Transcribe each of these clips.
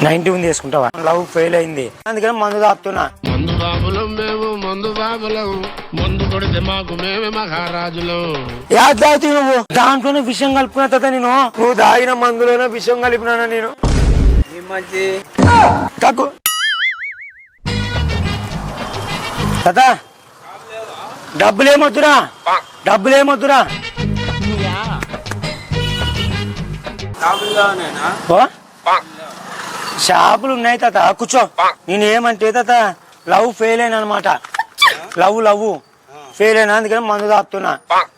90 ఉంది వేసుకుంటావా? Love fail అయింది అందుకని మందు తాపుతున్నా. మందు బాబులం మేము, మందు బాబులం, మందు కొడితే మాకు మేమే మహారాజులం. యాద్ తాగుతీ నువ్వు? దాంట్లోనే విషయం కలుపుకున్నా తాత నేను. నువ్వు తాగిన మందులోనే విషయం కలిపినా నేను. కాకు తాత డబ్బులేమొద్దురా, డబ్బులేమొద్దురా. షాపులు ఉన్నాయి తాత, కూర్చో. నేను ఏమంటే తాత లవ్ ఫెయిల్ అయినా అనమాట. లవ్ ఫెయిల్ అయినా అందుకని మందు తాపుతున్నా.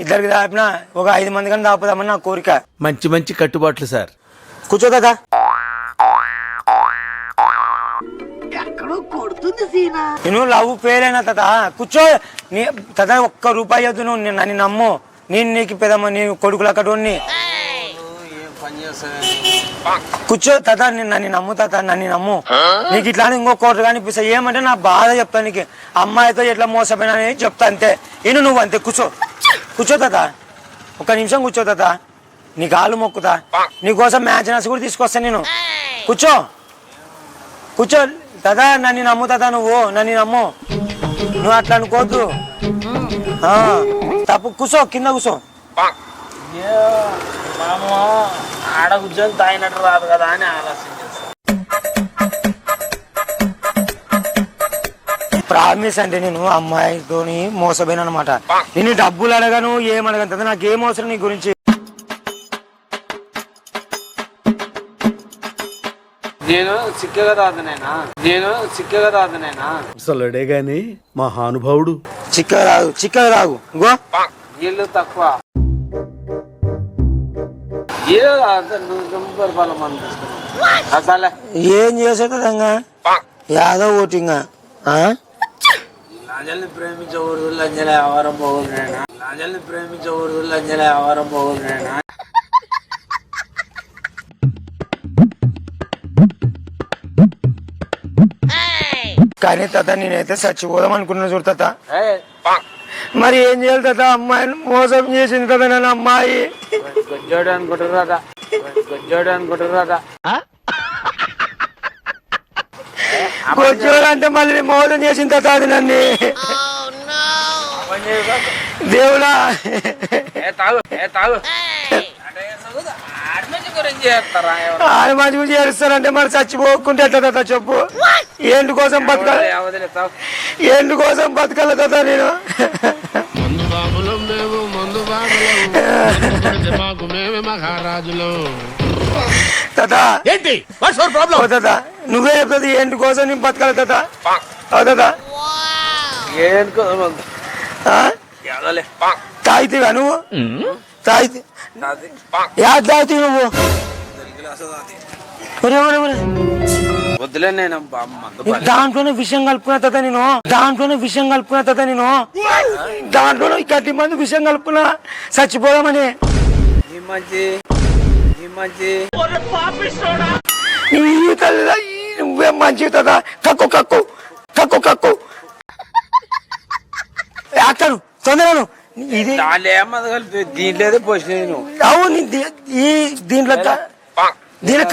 ఇద్దరికి తాపినా ఒక 5 మంది కానీ తాపుదామని నా కోరిక. మంచి మంచి కట్టుబాట్లు సార్. కూర్చో తాత. నేను లవ్ ఫెయిల్ అయినా తాత, కూర్చో. తాత ₹1 వద్దు, నువ్వు నన్ను నమ్ము. నేను నీకు పెదమ్మ, నీ కొడుకులు అక్కడోని. కూర్చో తాత, నన్ను నమ్ము తాత, నన్ను నమ్ము. నీకు ఇట్లా ఇంకో కోట కానీ ఇప్పిస్తా. ఏమంటే నా బాధ చెప్తా నీకు. అమ్మాయితో ఎట్లా మోసపోయినా అని చెప్తా అంతే. నువ్వు అంతే. కూర్చో తాత, 1 నిమిషం కూర్చో తాత. నీ కాళ్ళు మొక్కుతా. నీకోసం మ్యాచ్ నర్స్ కూడా తీసుకొస్తా నేను. కూర్చో తాత, నన్ను నమ్ము తాత. నువ్వు నన్ను నమ్ము. నువ్వు అట్లా అనుకోవద్దు. తప్పు. కూర్చో, కింద కూర్చో. ఆడ కూర్చొని తాగినట్టు రాదు కదా అని ఆలోచించేస్తా. ప్రామిస్ అంటే నేను అమ్మాయితోని మోసపోయిన అనమాట. నేను డబ్బులు అడగను, ఏమడగను. నాకేం అవసరం నీ గురించి. నేను చిక్కగా తాతనైనా అసలుడే గాని మహానుభావుడు. చిక్కగా రాగు గో. వీళ్ళు తక్కువ. అసలే ఏం చేసేదా యాదవ్ ఓటింగ్. లాజల్ని ప్రేమించే ఊరు లంజలే ఆవారం పోగొట్టినా. కానీ తాత నేనైతే చచ్చిపోదాం అనుకున్నా చూడు తాత. మరి ఏం చేయాలి తాత? అమ్మాయిని మోసం చేసింది కదా నన్ను అమ్మాయి. గొజ్జోడు అనుకుంటున్నారా? అంటే మళ్ళీ మోసం చేసింది తాత అది నన్ను. దేవుడా, ఆడ మంచి గురించి ఏడుస్తారంటే మరి చచ్చిపోకుంటే ఎట్లా తాత చెప్పు? ఏంటి కోసం బతకాలి తాత నేను? మందు బాబులం మేము, మందు బాబులం, మందు కొడితే మాకు మేమే మహారాజులం. తాత ఏంటి ప్రాబ్లం? తాత నువ్వే చెప్తుంది ఏంటి కోసం నేను బతకాలి తాత? తాత తాగితేవా నువ్వు? యాద్ తాగుతీ నువ్వు? వద్దులే, నేను దాంట్లోనే విషయం కలుపుకున్నా తాత నేను. దాంట్లోనే గట్టి మంది విషయం కలుపుకున్నా చచ్చిపోదామని. నువ్వే మంచి తాత. కక్కు అక్కను తొందరను. ఇది దీంట్లో పోసిన అవును. దీంట్లో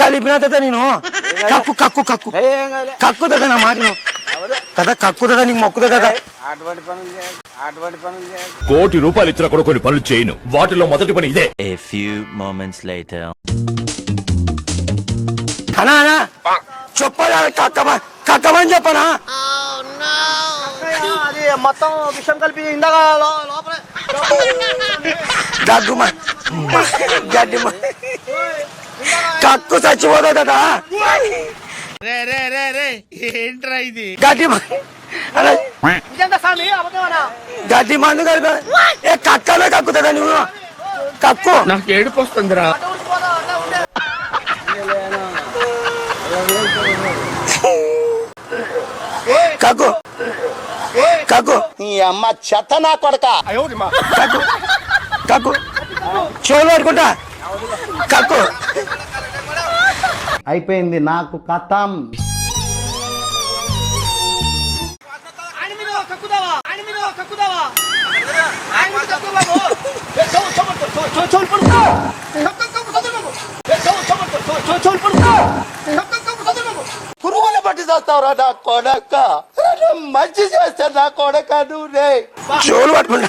కలిపిన తాత నేను. కక్కు తాత నా మాట తాత. కక్కు తాత, నీకు మొక్కు తాత. ₹1,00,00,000 ఇచ్చిన కూడా కొన్ని పనులు చేయను. వాటిలో మొదటి పని ఇదే. అనా చెప్పదా? కక్కమని చెప్పనా? అది మొత్తం విషయం కలిపి ఇందాక లోపల దగ్గుమా గడ్డి కక్కు చచ్చిపోతా కదా. ఏంట్రా ఇది? గడ్డి గడ్డి మందు కలిపి కక్కలో కక్కుతుందా నువ్వు? కక్కు. నాకు ఏడుపు వస్తుందిరా. కక్కు నీ అమ్మ చెత్త నా కొడక. కక్కు చెవులు పట్టుకుంటా. కక్కు. అయిపోయింది నాకు కథం. చేస్తావురా నా కొడక, మంచి చేస్తా నా కొడక నువ్వు రే. జోలు పట్టుకుంటా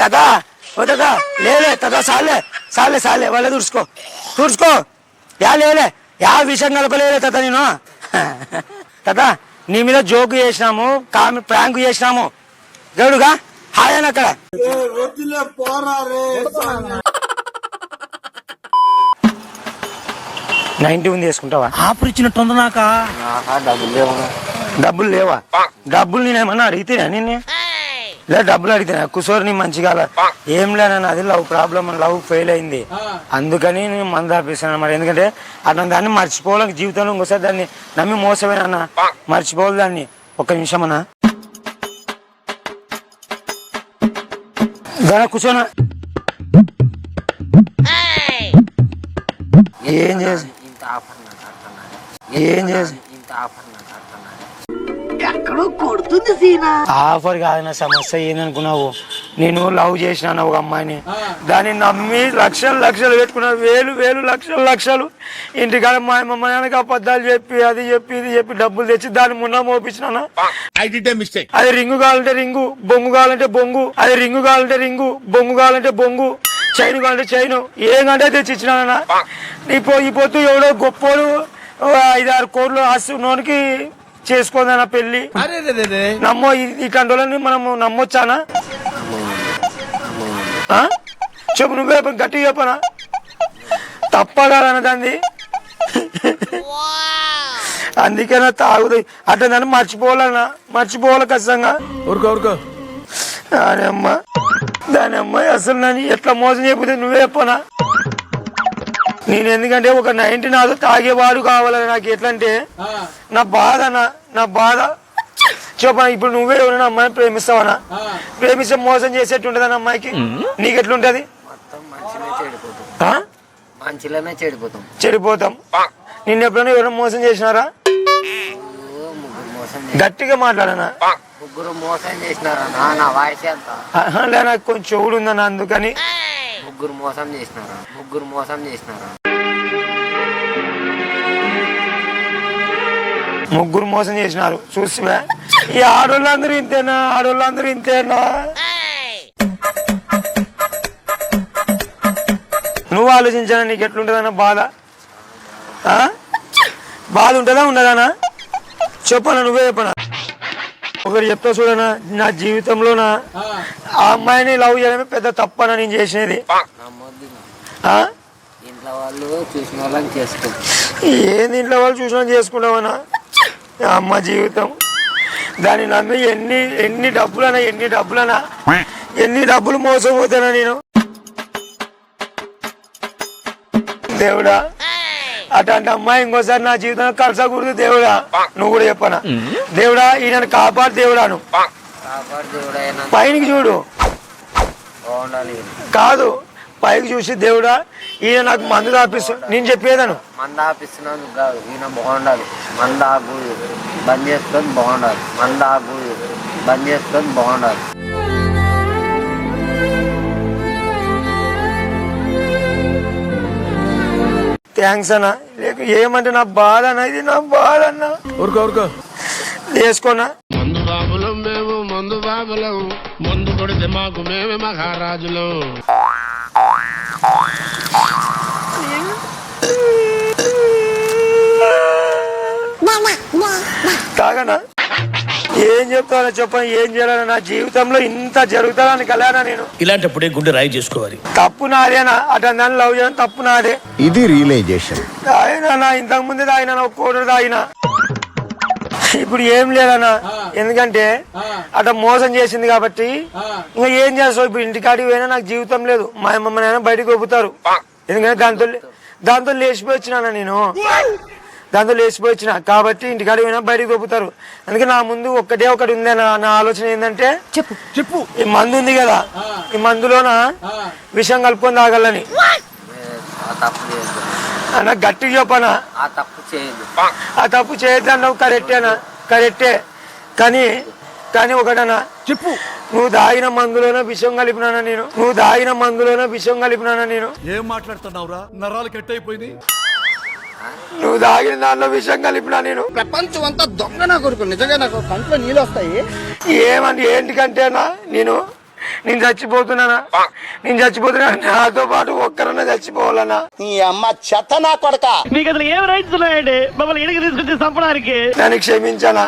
దాదా ఓ దాదా లేలే దాదా సాలే సాలే సాలే వాళ్ళ తుడుచుకో యా లేలే యా విషయం కలపలేలే తాత నేను తాత నీ మీద జోకు చేసినాము ప్రాంక్ చేసినాము దేవుడుగా హాయ్ అని అక్కడ 90 ఉంది వేసుకుంటావా? ఆఫర్ ఇచ్చినట్టుంది నాకా. డబ్బులు లేవా? డబ్బులు నేనేమన్నా అడిగితేనా నిన్నే? లేదా డబ్బులు అడిగితేనా? కుసోరు నీ మంచిగా ఏం లేనన్న, అది లవ్ ప్రాబ్లం, లవ్ ఫెయిల్ అయింది, అందుకని నేను మందు ఆపేసాను అన్నమాట. ఎందుకంటే అట్లా దాన్ని మర్చిపోవాలి జీవితంలో, ఇంకోసారి దాన్ని నమ్మి మోసమేనన్న, మర్చిపోవాలి దాన్ని. ఒక్క నిమిషం అన్న దాని కూర్చోనా. ఏం చేసి ఆఫర్ కాదు నా సమస్య. ఏందనుకున్నావు, నేను లవ్ చేసినాను ఒక అమ్మాయిని, దాన్ని నమ్మి లక్షలు పెట్టుకున్నా, వేలు లక్షలు ఇంటికాడ మా అమ్మ నాన్నకి అబద్ధాలు చెప్పి అది చెప్పి ఇది చెప్పి డబ్బులు తెచ్చి దాన్ని మున్నా మోపించినా. అది రింగు కావాలంటే రింగు, బొంగు కావాలంటే బొంగు, అది రింగు కావాలంటే రింగు, బొంగు కావాలంటే బొంగు, చైను కావాలంటే చైను, ఏమంటే తెచ్చి ఇచ్చినా. ఈ పొత్తు ఎవడో గొప్పోడు 5-6 కోట్లు ఆస్తి ఉన్నోనికి చేసుకోదన్న పెళ్లి. నమ్మో ఇట్లాంటి వాళ్ళని మనం నమ్మొచ్చానా? చెప్పు, నువ్వే గట్టిగా చెప్పనా? తప్ప కాదన్న దాన్ని. అందుకేనా తాగుతాయి అట్లా దాన్ని మర్చిపోవాలి ఖచ్చితంగా. దాని అమ్మాయి అసలు నన్ను ఎట్లా మోసం చేయకపోతే నువ్వే చెప్పనా? నేను ఎందుకంటే ఒక 90 నాతో తాగేవాడు కావాలని నాకు. ఎట్లా అంటే నా బాధ చెప్పనా. ఇప్పుడు నువ్వే ఎవరైనా అమ్మాయిని ప్రేమిస్తావనా? ప్రేమిస్తే మోసం చేసేట్టుంటది అన్న అమ్మాయికి. నీకు ఎట్లుంటది? చెడిపోతాం. నిన్ను ఎప్పుడైనా ఎవరైనా మోసం చేసినారా? గట్టిగా మాట్లాడనా? ముగ్గురు మోసం చేసినారా? నా వాయిస్ ఎంత నాకు కొంచెం చెవుడు ఉందన్న, అందుకని. ముగ్గురు మోసం చేసినారా? ముగ్గురు మోసం చేసినారు. చూసివా, ఈ ఆడోళ్ళందరూ ఇంతేనా? నువ్వు ఆలోచించానా నీకు ఎట్లుంటదన్న బాధ? బాధ ఉంటుందా ఉండదానా? చెప్పనా, నువ్వే చెప్పనా? ఒకరు చెప్తా చూడనా, నా జీవితంలోనా ఆ అమ్మాయిని లవ్ చేయడమే పెద్ద తప్పనా నేను చేసినది. ఇంట్లో వాళ్ళు చూసిన వాళ్ళని చేసుకుంటాం. ఏంది ఇంట్లో వాళ్ళు చూసినా చేసుకుంటామన్నా? అమ్మ జీవితం, దాన్ని నమ్మి ఎన్ని డబ్బులు మోసపోతానా నేను? దేవుడా, అట్లాంటి అమ్మాయి ఇంకోసారి నా జీవితంలో కలసకూడదు దేవుడా. నువ్వు కూడా చెప్పనా? దేవుడా, ఈయన కాపాడు దేవుడా. నువ్వు పైకి చూడు, కాదు పైకి చూసి దేవుడా ఈయన నాకు మందు తాపిస్తు. నేను చెప్పేదాను మందు ఆపిస్తున్నాను కాదు, ఈయన బాగుండాలి. మందు ఆగు బంద్ చేసుకొని బాగుండాలి. థ్యాంక్స్ అన్న. ఏమంటే నా బాధ అన్న, ఇది నా బాధ అన్న. వేసుకోనా? మందు బాబులం మేము, మందు కొడితే మాకు మేమే మహారాజులం. తాగనా? ఏం చెప్తానో చెప్పను, ఏం చేయాలన్నా? నా జీవితంలో ఇంత జరుగుతుందని కళ్యాణా నేను. ఇలాంటప్పుడే గుండె రాయి చేసుకోవాలి. తప్పు నాదేనా? అట్లా దాన్ని లవ్ చేయడం తప్పు నాదే. ఇది రియలైజేషన్. తాగినా, ఇంతకు ముందే తాగినా, ఒక కోటర్ తాగినా. ఇప్పుడు ఏం లేదన్నా, ఎందుకంటే అట్లా మోసం చేసింది కాబట్టి. ఇంకా ఏం చేస్తావు? ఇప్పుడు ఇంటికాడికి పోయినా నాకు జీవితం లేదు. మా అమ్మమ్మనైనా బయటకు పంపుతారు. ఎందుకంటే దాంతో లేచిపోయి వచ్చినా నేను. కాబట్టి ఇంటికాడికి పోయినా బయటకు పంపుతారు. అందుకే నా ముందు ఒకటి ఉంది నా ఆలోచన. ఏంటంటే చెప్పు ఈ మందు ఉంది కదా, ఈ మందులోన విషం కలుపుకొని తాగాలని. అన్న గట్టిగా చెప్పనా? ఆ తప్పు చేయొద్దు అన్నావు, కరెక్టే. కానీ కానీ ఒకటనా చెప్పు. నువ్వు దాగిన మందులోనే విషం కలిపినానా నేను నువ్వు దాగిన మందులోనే విషం కలిపినానా నేను ఏం మాట్లాడుతున్నావురా? నరాలు కట్ అయిపోయింది. నువ్వు దాగిన దాంట్లో విషం కలిపినా నేను ప్రపంచం అంతా దొంగ నా కొడుకు నిజంగా నాకు కంట్లో నీళ్ళు వస్తాయి ఏమని ఏంటికంటేనా నేను చచ్చిపోతున్నానా నాతో పాటు ఒక్కరన్నా చచ్చిపోవాలనా నీ అమ్మ చెత్త నా కొడక మీకు అసలు ఏం రైట్స్ ఉన్నాయండి మమ్మల్ని ఇడికి తీసుకొచ్చి చంపడానికి నన్ను క్షమించానా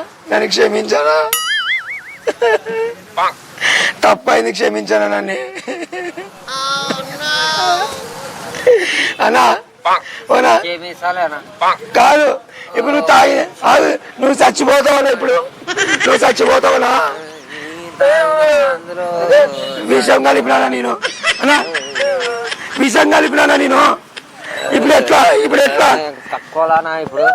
తప్పైంది క్షమించానా నన్ను అన్నా ఓనా క్షమించాలేనా కాదు ఇప్పుడు నువ్వు తాగి నువ్వు చచ్చిపోతావనా ఇప్పుడు నువ్వు చచ్చిపోతావనా అందులో విషం కలిపినానా నేను అన్నా విషం కలిపినానా నేను ఇప్పుడు ఎట్లా తక్కువలానా ఇప్పుడు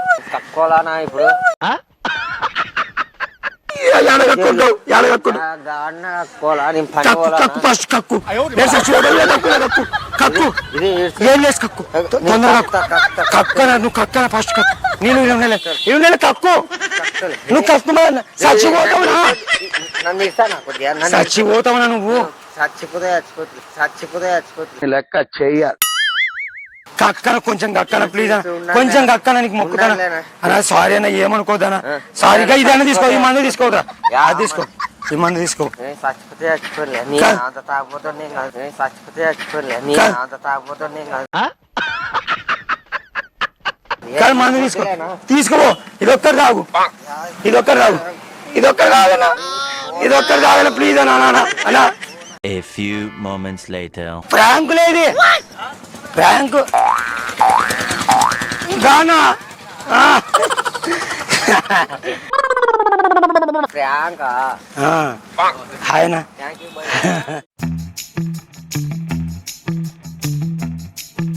ఎడగక్కుంటావు గాడిన కక్కోలా నేను పని కక్కు ఫస్ట్ కక్కు నేను చచ్చిపోతాను కక్కు ఇది ఏం లేదు కక్కు తొందరగా కక్కన నువ్వు కక్కన ఫస్ట్ కక్కు నేను 2 నెలలు కక్కు నువ్వు కక్కు చచ్చిపోతావునా నన్ను ఇస్తానా కొద్దిగా చచ్చిపోతావునా నువ్వు చచ్చిపోతే లెక్క చెయ్యాలి కక్కన కొంచెం కక్కన ప్లీజ్ కొంచెం కక్కన నీకు మొక్కుతానా అన్నా సారీ అన్న ఏమనుకోదనా సారీగా ఇదన్నా తీసుకో ఈ మందు తీసుకోరా అది తీసుకో ఈ మందు తీసుకో చచ్చిపోతే చచ్చిపోలే నీ అంత తాగపోతే నేను కాదు చచ్చిపోతే చచ్చిపోలే నీ అంత తాగపోతే నేను కాదు కానీ మందు తీసుకో ఇదొక్కరు తాగనా ప్లీజ్ అన్నా A few moments later. Prank లేదు ప్రాంక్ గానా ప్రియాంక హాయ్ నా థ్యాంక్ యూ